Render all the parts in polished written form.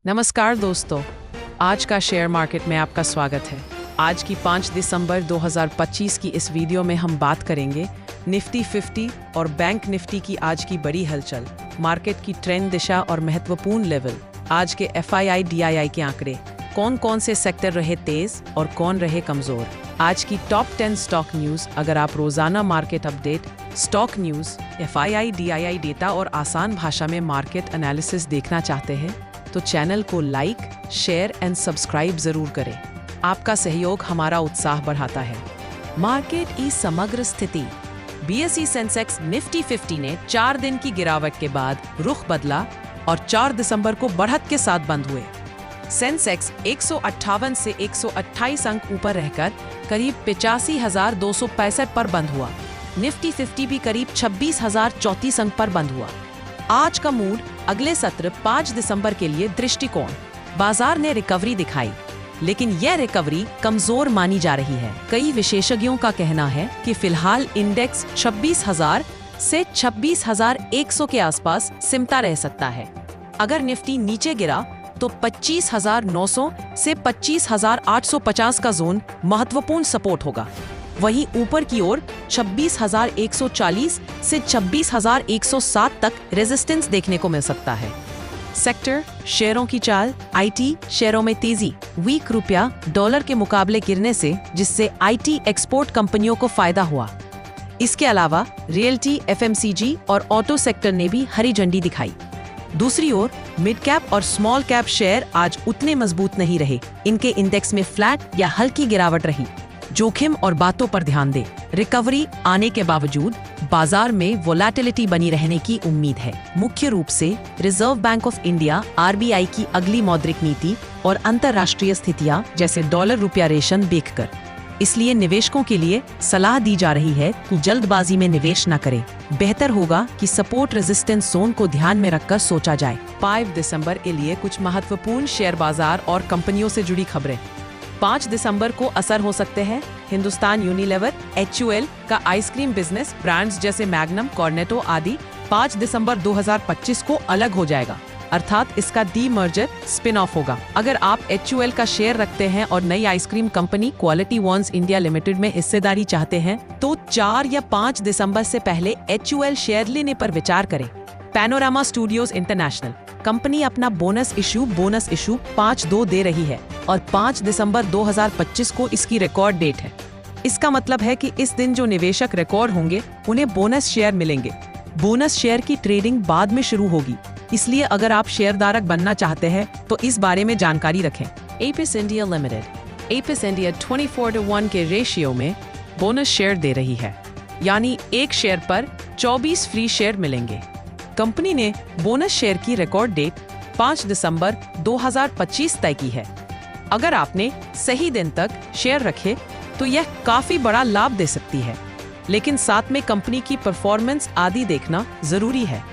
नमस्कार दोस्तों, आज का शेयर मार्केट में आपका स्वागत है। आज की 5 दिसंबर 2025 की इस वीडियो में हम बात करेंगे निफ्टी 50 और बैंक निफ्टी की आज की बड़ी हलचल, मार्केट की ट्रेंड दिशा और महत्वपूर्ण लेवल, आज के FII DII के आंकड़े, कौन कौन से सेक्टर रहे तेज और कौन रहे कमजोर, आज की टॉप 10 स्टॉक न्यूज़। अगर आप रोजाना market update, stock news, FII DII data और आसान भाषा में मार्केट एनालिसिस देखना चाहते हैं तो चैनल को लाइक, शेयर एंड सब्सक्राइब जरूर करें। आपका सहयोग हमारा उत्साह बढ़ाता है। मार्केट की समग्र स्थिति। BSE सेंसेक्स निफ्टी 50 ने 4 दिन की गिरावट के बाद रुख बदला और 4 दिसंबर को बढ़त के साथ बंद हुए। सेंसेक्स 158 से 128 अंक ऊपर रहकर करीब 85,265 पर बंद हुआ। निफ्टी 50 भी करीब 26,034 अंक पर बंद हुआ। आज का मूड, अगले सत्र 5 दिसंबर के लिए दृष्टिकोण। बाजार ने रिकवरी दिखाई, लेकिन यह रिकवरी कमजोर मानी जा रही है। कई विशेषज्ञों का कहना है कि फिलहाल इंडेक्स 26,000 से 26,100 के आसपास सिमटा रह सकता है। अगर निफ्टी नीचे गिरा तो 25,900 से 25,850 का जोन महत्वपूर्ण सपोर्ट होगा। वहीं ऊपर की ओर 26,140 से 26,107 तक रेजिस्टेंस देखने को मिल सकता है। सेक्टर, शेयरों की चाल। IT शेयरों में तेजी, वीक रुपया डॉलर के मुकाबले गिरने से, जिससे IT एक्सपोर्ट कंपनियों को फायदा हुआ। इसके अलावा रियल्टी, FMCG और ऑटो सेक्टर ने भी हरी झंडी दिखाई। दूसरी ओर मिड कैप और स्मॉल कैप शेयर आज उतने मजबूत नहीं रहे। इनके इंडेक्स में फ्लैट या हल्की गिरावट रही। जोखिम और बातों पर ध्यान दें। रिकवरी आने के बावजूद बाजार में वोलेटिलिटी बनी रहने की उम्मीद है, मुख्य रूप से reserve bank of India RBI की अगली मौद्रिक नीति और अंतर्राष्ट्रीय स्थितियां जैसे डॉलर रुपया रेशन देखकर। इसलिए निवेशकों के लिए सलाह दी जा रही है कि जल्दबाजी में निवेश न करें। बेहतर होगा कि सपोर्ट रेजिस्टेंस जोन को ध्यान में रखकर सोचा जाए। 5 दिसंबर के लिए कुछ महत्वपूर्ण शेयर बाजार और कंपनियों से जुड़ी खबरें। 5 दिसंबर को असर हो सकते हैं हिंदुस्तान यूनिलीवर, HUL का आइसक्रीम बिजनेस, ब्रांड्स जैसे मैग्नम, कॉर्नेटो आदि 5 दिसंबर 2025 को अलग हो जाएगा, अर्थात इसका डीमर्जर स्पिन ऑफ होगा। अगर आप HUL का शेयर रखते हैं और नई ice cream company Kwality Wall's India Limited में हिस्सेदारी चाहते हैं तो 4 या 5 दिसंबर से पहले HUL शेयर लेने पर विचार करें। पैनोरामा स्टूडियोज इंटरनेशनल कंपनी अपना बोनस इशू 5/2 दे रही है और 5 दिसंबर 2025 को इसकी रिकॉर्ड डेट है। इसका मतलब है कि इस दिन जो निवेशक रिकॉर्ड होंगे उन्हें बोनस शेयर मिलेंगे। बोनस शेयर की ट्रेडिंग बाद में शुरू होगी, इसलिए अगर आप शेयरधारक बनना चाहते हैं तो इस बारे में जानकारी रखें। Apis India limited. Apis India 24:1 के रेशियो में बोनस शेयर दे रही है, यानी एक शेयर पर 24 फ्री शेयर मिलेंगे। कंपनी ने बोनस शेयर की रिकॉर्ड डेट 5 दिसंबर 2025 तय की है। अगर आपने सही दिन तक शेयर रखे तो यह काफी बड़ा लाभ दे सकती है, लेकिन साथ में कंपनी की परफॉर्मेंस आदि देखना जरूरी है।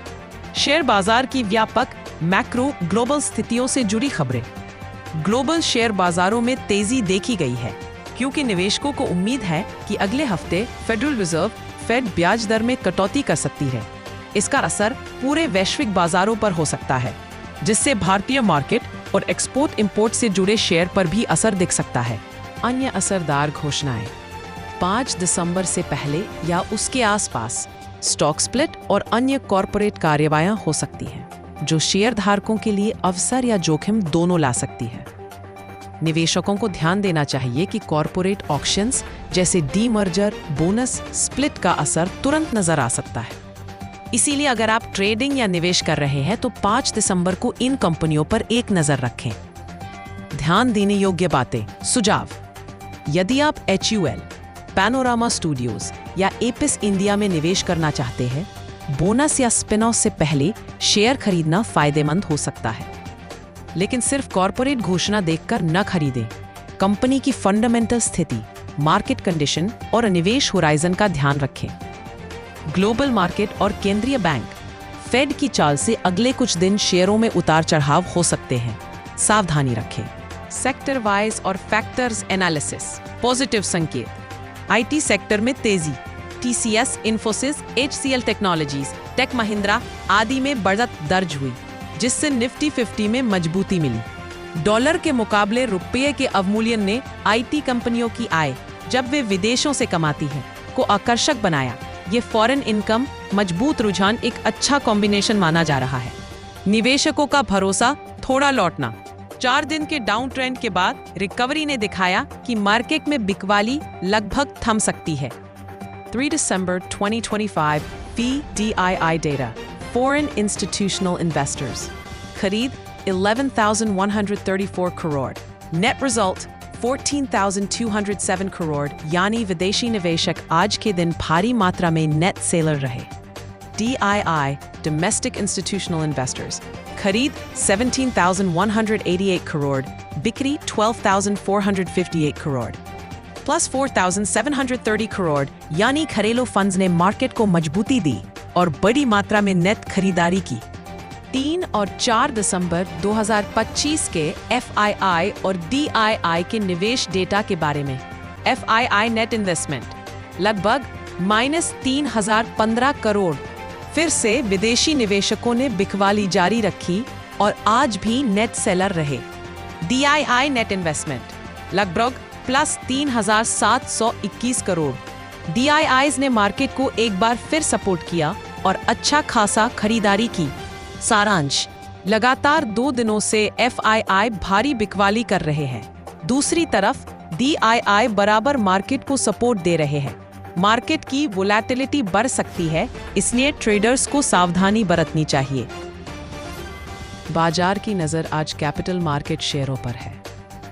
शेयर बाजार की व्यापक मैक्रो ग्लोबल स्थितियों से जुड़ी खबरें। ग्लोबल शेयर बाजारों में तेजी देखी गई है क्योंकि निवेशकों को उम्मीद है कि अगले हफ्ते फेडरल रिजर्व फेड ब्याज दर में कटौती कर सकती है। इसका असर पूरे वैश्विक बाजारों पर हो सकता है, जिससे भारतीय मार्केट और एक्सपोर्ट इंपोर्ट से जुड़े शेयर पर भी असर दिख सकता है। अन्य असरदार घोषणाएं। 5 दिसंबर से पहले या उसके आसपास स्टॉक स्प्लिट और अन्य कॉरपोरेट कार्यवाहियां हो सकती हैं, जो शेयर धारकों के लिए अवसर या जोखिम दोनों ला सकती है। निवेशकों को ध्यान देना चाहिए कि कॉरपोरेट ऑक्शंस जैसे डीमर्जर, बोनस, स्प्लिट का असर तुरंत नजर आ सकता है। इसीलिए अगर आप ट्रेडिंग या निवेश कर रहे हैं तो 5 दिसंबर को इन कंपनियों पर एक नजर रखें। ध्यान देने योग्य बातें। सुझाव। यदि आप HUL, पैनोरामा स्टूडियोज या एपिस इंडिया में निवेश करना चाहते हैं, बोनस या स्पिन ऑफ से पहले शेयर खरीदना फायदेमंद हो सकता है, लेकिन सिर्फ कॉरपोरेट घोषणा देखकर न खरीदें। कंपनी की फंडामेंटल स्थिति, मार्केट कंडीशन और निवेश होराइजन का ध्यान रखें। ग्लोबल मार्केट और केंद्रीय बैंक फेड की चाल से अगले कुछ दिन शेयरों में उतार चढ़ाव हो सकते हैं, सावधानी रखें। सेक्टर वाइज और फैक्टर्स एनालिसिस। पॉजिटिव संकेत। IT सेक्टर में तेजी, TCS, Infosys, HCL technologies, tech Mahindra आदि में बढ़त दर्ज हुई। जिससे निफ्टी 50 में मजबूती मिली। डॉलर के मुकाबले रुपये के अवमूल्यन ने आईटी कंपनियों की आय, जब वे विदेशों से कमाती हैं, को आकर्षक बनाया। ये फॉरेन इनकम मजबूत रुझान एक अच्छा कॉम्बिनेशन माना जा रहा है। निवेशकों का भरोसा थोड़ा लौटना। 4 दिन के डाउन ट्रेंड के बाद रिकवरी ने दिखाया कि मार्केट में बिकवाली लगभग थम सकती है। 3 December 2025 FDII data, foreign institutional investors. खरीद 11,134 करोड़, नेट रिजल्ट 14,207 करोड़, यानी विदेशी निवेशक आज के दिन भारी मात्रा में नेट सेलर रहे। DII, domestic institutional investors, खरीद 17,188 करोड़, बिक्री 12,458 करोड़, प्लस 4,730 करोड़, यानी घरेलू फंड्स ने मार्केट को मजबूती दी और बड़ी मात्रा में नेट खरीदारी की। 3 और 4 दिसंबर 2025 के FII और DII के निवेश डेटा के बारे में। FII नेट इन्वेस्टमेंट लगभग -3,015 करोड़। फिर से विदेशी निवेशकों ने बिकवाली जारी रखी और आज भी नेट सेलर रहे। DII नेट इन्वेस्टमेंट लगभग प्लस 3,721 करोड़। DIIs ने मार्केट को एक बार फिर सपोर्ट किया और अच्छा खासा खरीदारी की। सारांश, लगातार 2 दिनों से FII भारी बिकवाली कर रहे हैं। दूसरी तरफ DII बराबर मार्केट को सपोर्ट दे रहे हैं। मार्केट की वोलेटिलिटी बढ़ सकती है, इसलिए ट्रेडर्स को सावधानी बरतनी चाहिए। बाजार की नज़र आज कैपिटल मार्केट शेयरों पर है।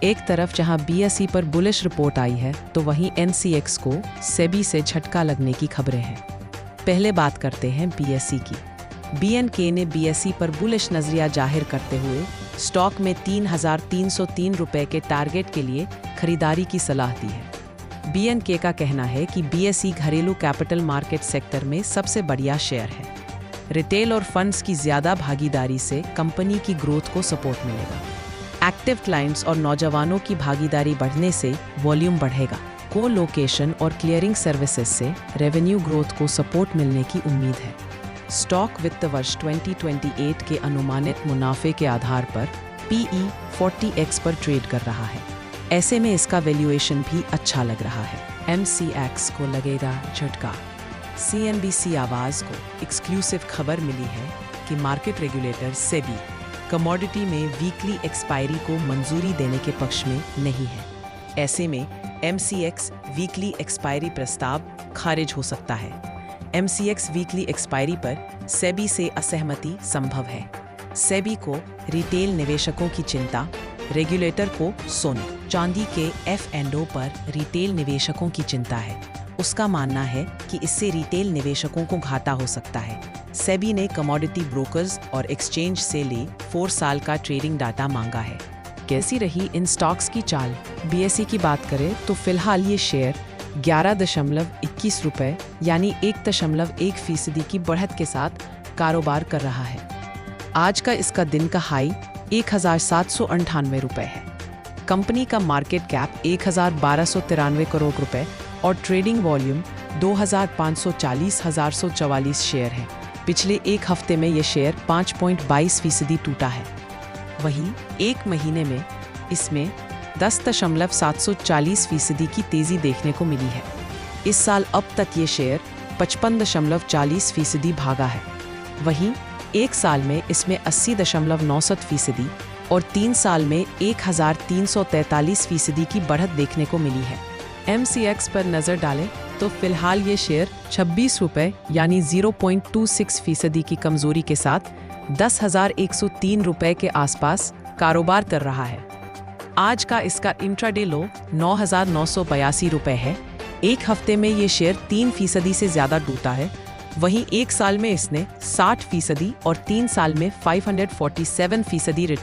एक तरफ जहां BSE पर बुलिश रिपोर्ट आई है, तो वहीं NCX को सेबी से झटका लगने की खबरें हैं। पहले बात करते हैं BSE की। BNK ने BSE पर बुलिश नजरिया जाहिर करते हुए स्टॉक में 3,303 रुपए के टारगेट के लिए खरीदारी की सलाह दी है। BNK का कहना है कि BSE घरेलू कैपिटल मार्केट सेक्टर में सबसे बढ़िया शेयर है। रिटेल और फंड्स की ज्यादा भागीदारी से कंपनी की ग्रोथ को सपोर्ट मिलेगा। एक्टिव क्लाइंट्स और नौजवानों की भागीदारी बढ़ने से वॉल्यूम बढ़ेगा। को लोकेशन और क्लियरिंग सर्विसेज से रेवेन्यू ग्रोथ को सपोर्ट मिलने की उम्मीद है। स्टॉक वित्त वर्ष 2028 के अनुमानित मुनाफे के आधार पर PE 40x पर ट्रेड कर रहा है। ऐसे में इसका वैल्यूएशन भी अच्छा लग रहा है। MCX को लगेगा झटका। CNBC आवाज को एक्सक्लूसिव खबर मिली है कि मार्केट रेगुलेटर सेबी कमोडिटी में वीकली एक्सपायरी को मंजूरी देने के पक्ष में नहीं है। ऐसे में MCX वीकली एक्सपायरी प्रस्ताव खारिज हो सकता है। MCX वीकली एक्सपायरी पर सेबी से असहमति संभव है। सेबी को रिटेल निवेशकों की चिंता, रेगुलेटर को सोने चांदी के F&O पर रिटेल निवेशकों की चिंता है। उसका मानना है कि इससे रिटेल निवेशकों को घाटा हो सकता है। सेबी ने कमोडिटी ब्रोकर्स और एक्सचेंज से ले 4 साल का ट्रेडिंग डाटा मांगा है। कैसी रही इन स्टॉक्स की चाल? BSE की बात करें तो फिलहाल ये शेयर 11.21 रुपए यानी 1.1% की बढ़त के साथ कारोबार कर रहा है। आज का इसका दिन का हाई 1,798 रुपए है। कंपनी का मार्केट कैप 1,1293 करोड़ रुपए और ट्रेडिंग वॉल्यूम 2,540,144 शेयर है। पिछले एक हफ्ते में यह शेयर 5.22% टूटा है। वहीं एक महीने में इसमें 10.740% की तेजी देखने को मिली है। इस साल अब तक ये शेयर 55.40% भागा है। वहीं एक साल में इसमें 80.69% और 3 साल में 1,343% की बढ़त देखने को मिली है। MCX पर नजर डालें तो फिलहाल ये शेयर 26 रुपए यानी 0.26% की कमजोरी के साथ 10,103 रुपए के आसपास कारोबार कर रहा है। आज का इसका इंट्राडे लो 9,982 रुपए है। एक हफ्ते में ये शेयर 3% से ज्यादा टूटा है। वहीं एक साल में इसने 60% और 3 साल में 547% रिटर्न